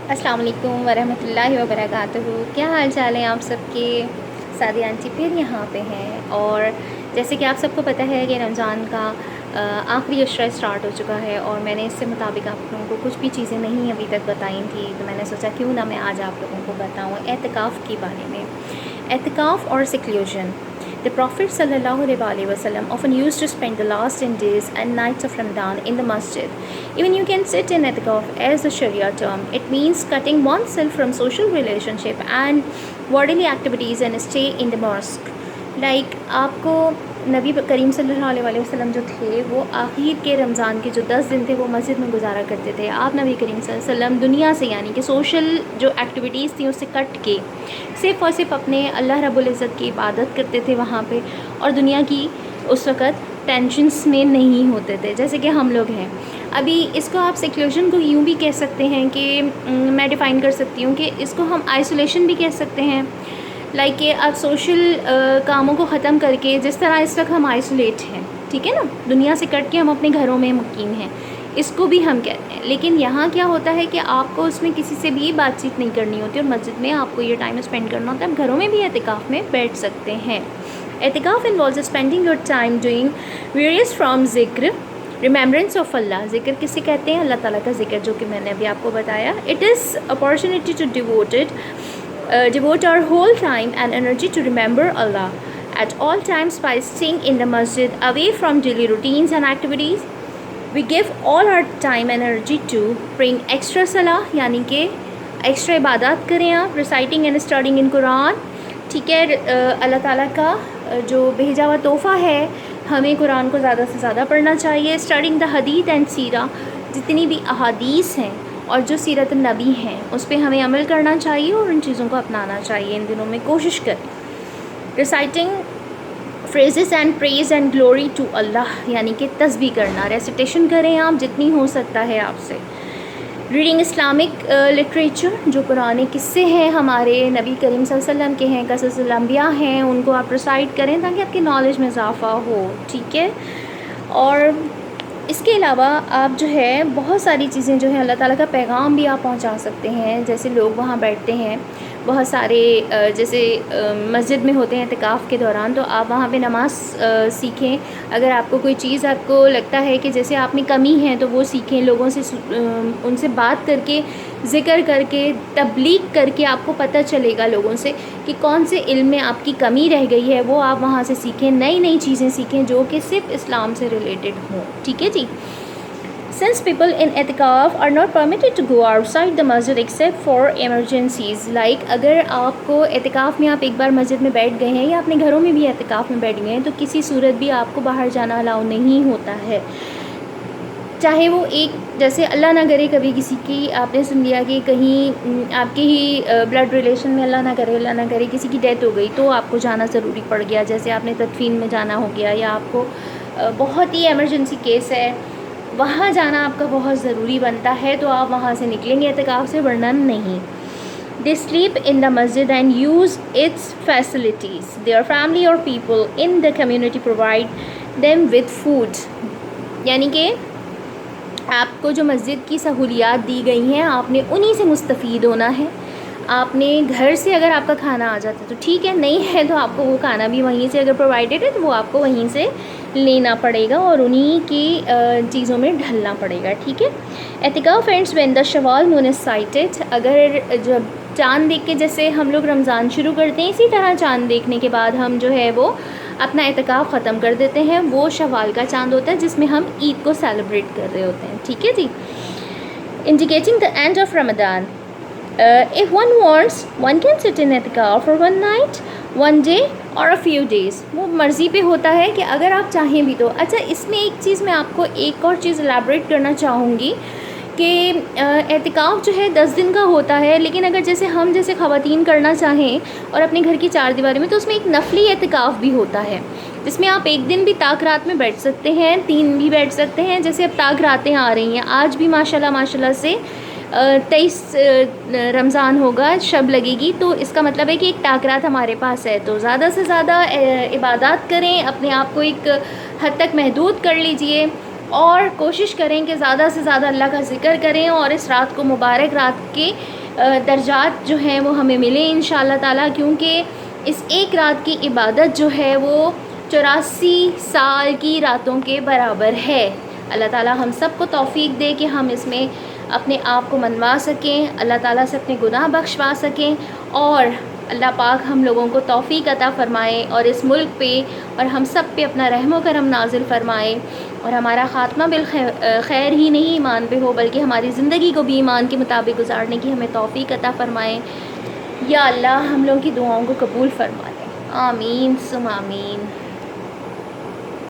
अस्सलाम वालेकुम वरहमतुल्लाहि वबरकातुहू। क्या हाल चाल है आप सबके। सादिया आंटी फिर यहाँ पे हैं। और जैसे कि आप सबको पता है कि रमज़ान का आखिरी अशरा स्टार्ट हो चुका है, और मैंने इससे मुताबिक आप लोगों को कुछ भी चीज़ें नहीं अभी तक बताई थी, तो मैंने सोचा क्यों ना मैं आज आप लोगों को बताऊँ एतिकाफ़ के बारे में। एतिकाफ़ और सिक्लूजन। The Prophet ﷺ often used to spend the last 10 days and nights of Ramadan in the masjid. Even you can sit in etikaf as the Sharia term. It means cutting oneself from social relationship and worldly activities and stay in the mosque. Like आपको नबी करीम सल्लल्लाहु अलैहि वसल्लम जो थे वो आखिर के रमज़ान के जो 10 दिन थे वो मस्जिद में गुजारा करते थे। आप नबी करीम सल्लल्लाहु अलैहि वसल्लम दुनिया से यानी कि सोशल जो एक्टिविटीज़ थी उससे कट के सिर्फ़ और सिर्फ अपने अल्लाह रब्बुल इज़्ज़त की इबादत करते थे वहाँ पे, और दुनिया की उस वक़्त टेंशन्स में नहीं होते थे जैसे कि हम लोग हैं अभी। इसको आप सिक्लूजन को यूँ भी कह सकते हैं कि मैं डिफ़ाइन कर सकती हूँ कि इसको हम आइसोलेशन भी कह सकते हैं। लाइक कि आप सोशल कामों को ख़त्म करके जिस तरह इस वक्त हम आइसोलेट हैं, ठीक है ना, दुनिया से कट के हम अपने घरों में मुकीम हैं, इसको भी हम कहते हैं। लेकिन यहाँ क्या होता है कि आपको उसमें किसी से भी बातचीत नहीं करनी होती, और मस्जिद में आपको ये टाइम स्पेंड करना होता है। आप घरों में भी एतिकाफ़ में बैठ सकते हैं। एतिकाफ़ involves spending your time doing various from ज़िक्र, रिमेम्बरेंस ऑफ अल्लाह। ज़िक्र किसे कहते हैं? अल्लाह ताला का ज़िक्र, जो कि मैंने अभी आपको बताया। It is opportunity to devote our whole time and energy to remember Allah at all times by staying in the masjid away from daily routines and activities. We give all our time and energy to bring extra salah, यानी कि extra इबादत करें आप, reciting and studying in Quran। ठीक है, अल्लाह ताला का जो भेजा हुआ तोहफ़ा है, हमें कुरान को ज़्यादा से ज़्यादा पढ़ना चाहिए। स्टडिंग द हदीथ एंड सीरा, जितनी भी अहादीस हैं और जो सीरत नबी हैं उस पर हमें अमल करना चाहिए और उन चीज़ों को अपनाना चाहिए। इन दिनों में कोशिश करें। Reciting phrases and praise and glory to Allah, यानी कि तस्बीह करना, रेसिटेशन करें आप जितनी हो सकता है आपसे। रीडिंग इस्लामिक लिटरेचर, जो पुराने किस्से हैं हमारे नबी करीम सल्लल्लाहु अलैहि वसल्लम के हैं, क़ससुल अंबिया हैं, उनको आप रिसाइट करें ताकि आपकी नॉलेज में इजाफ़ा हो, ठीक है। और इसके अलावा आप जो है बहुत सारी चीज़ें जो है अल्लाह ताला का पैगाम भी आप पहुंचा सकते हैं। जैसे लोग वहाँ बैठते हैं बहुत सारे, जैसे मस्जिद में होते हैं इतिकाफ़ के दौरान, तो आप वहाँ पे नमाज सीखें। अगर आपको कोई चीज़ आपको लगता है कि जैसे आप में कमी है तो वो सीखें। लोगों से उनसे बात करके, ज़िक्र करके, तबलीग करके आपको पता चलेगा लोगों से कि कौन से इल्म में आपकी कमी रह गई है, वो आप वहाँ से सीखें। नई नई चीज़ें सीखें जो कि सिर्फ इस्लाम से रिलेटेड हों, ठीक है जी। Since people in एतिकाफ़ are not permitted to go outside the masjid except for emergencies, like अगर आपको एतिकाफ़ में आप एक बार मस्जिद में बैठ गए हैं या अपने घरों में भी एतिकाफ़ में बैठ गए हैं, तो किसी सूरत भी आपको बाहर जाना अलाउ नहीं होता है। चाहे वो एक, जैसे अल्लाह ना करे कभी किसी की आपने सुन लिया कि कहीं आपके ही ब्लड रिलेशन में अल्लाह ना करे किसी की डेथ हो गई, तो आपको जाना ज़रूरी पड़ गया। जैसे आपने तदफीन में जाना हो गया, या आपको बहुत ही एमरजेंसी केस है, वहाँ जाना आपका बहुत ज़रूरी बनता है, तो आप वहाँ से निकलेंगे एतिकाफ़ से, वरना नहीं। They sleep in the masjid and use its facilities. Their family or people in the community provide them with food, यानी कि आपको जो मस्जिद की सहूलियात दी गई हैं आपने उन्हीं से मुस्तफ़ीद होना है। आपने घर से अगर आपका खाना आ जाता है तो ठीक है, नहीं है तो आपको वो खाना भी वहीं से, अगर प्रोवाइडेड है तो वो आपको वहीं से लेना पड़ेगा और उन्हीं की चीज़ों में ढलना पड़ेगा, ठीक है। एतिकाफ़ ends when the Shawwal moon is sighted, अगर जब चाँद देख के, जैसे हम लोग रमज़ान शुरू करते हैं, इसी तरह चाँद देखने के बाद हम जो है वो अपना एतिकाफ़ ख़त्म कर देते हैं। वो शवाल का चाँद होता है जिसमें हम ईद को सेलिब्रेट कर रहे होते हैं, ठीक है जी। Indicating the end of Ramzan, if one wants, one can sit in एतिकाफ़ for one night, one day और a few days, वो मर्ज़ी पे होता है कि अगर आप चाहें भी तो। अच्छा, इसमें एक चीज़ मैं आपको एक और चीज़ एलैबोरेट करना चाहूँगी कि एतिकाफ़ जो है 10 दिन का होता है, लेकिन अगर जैसे हम जैसे ख़वातीन करना चाहें और अपने घर की चार दीवारी में, तो उसमें एक नफली एतिकाफ़ भी होता है जिसमें आप एक दिन भी ताक रात में बैठ सकते हैं, 3 भी बैठ सकते हैं। जैसे अब ताक रातें आ रही हैं, आज भी माशाल्लाह से 23 रमज़ान होगा, शब लगेगी, तो इसका मतलब है कि एक ताक रात हमारे पास है। तो ज़्यादा से ज़्यादा इबादत करें, अपने आप को एक हद तक महदूद कर लीजिए, اور کوشش کریں کہ زیادہ سے زیادہ اللہ کا ذکر کریں اور اس رات کو مبارک رات کے درجات جو ہیں وہ ہمیں ملیں انشاءاللہ تعالیٰ، کیونکہ اس ایک رات کی عبادت جو ہے وہ 84 سال کی راتوں کے برابر ہے۔ اللہ تعالیٰ ہم سب کو توفیق دے کہ ہم اس میں اپنے آپ کو منوا سکیں، اللہ تعالیٰ سے اپنے گناہ بخشوا سکیں، اور اللہ پاک ہم لوگوں کو توفیق عطا فرمائے اور اس ملک پہ اور ہم سب پہ اپنا رحم و کرم نازل فرمائے، اور ہمارا خاتمہ خیر ہی نہیں ایمان پہ ہو بلکہ ہماری زندگی کو بھی ایمان کے مطابق گزارنے کی ہمیں توفیق عطا فرمائے۔ یا اللہ ہم لوگوں کی دعاؤں کو قبول فرما لیں، آمین ثم آمین۔